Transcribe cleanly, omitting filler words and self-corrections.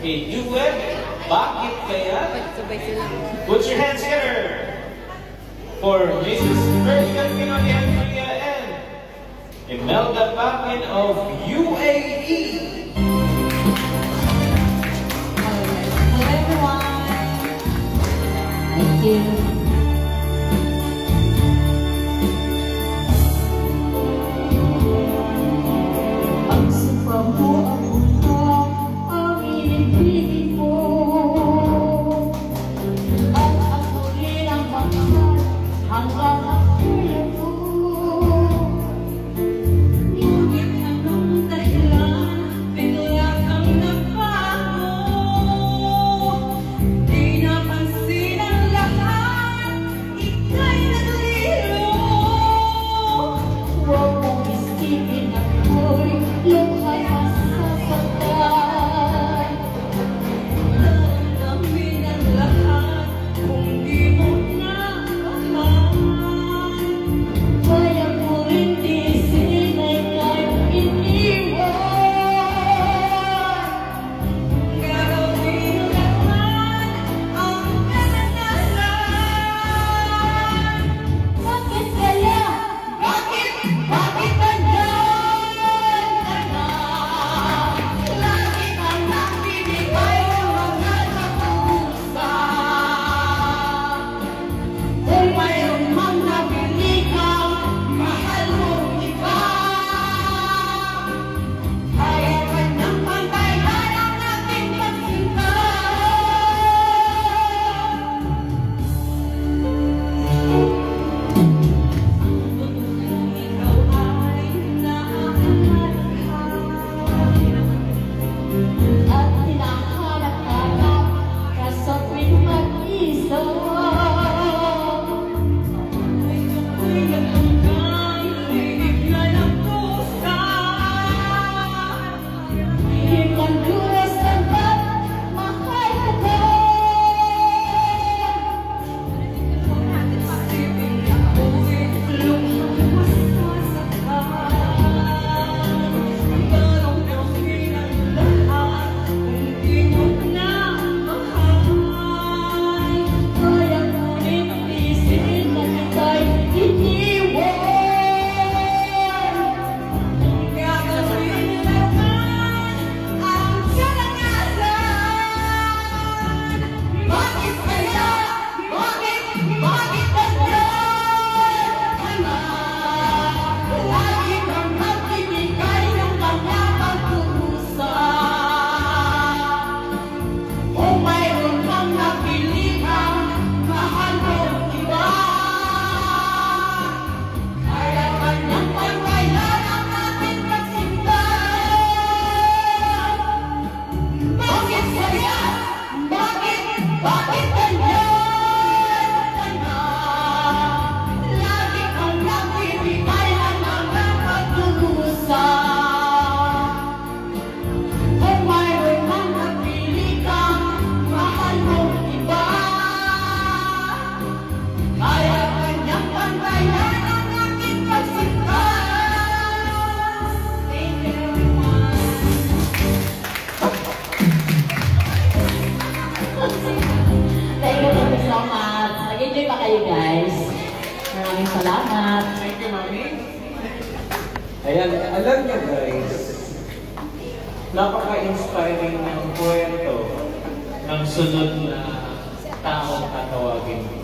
a duet, Bakit Kaya? Put your hands together for Mrs. Erika Pinoy and Maria and Imelda Paquin of UAE. Hello everyone. Thank you. Nag-enjoy ba kayo guys? Maraming salamat. Thank you, Mami. Ayan, alam niyo guys, napaka-inspiring ng kwento ng sunod na taong tatawagin.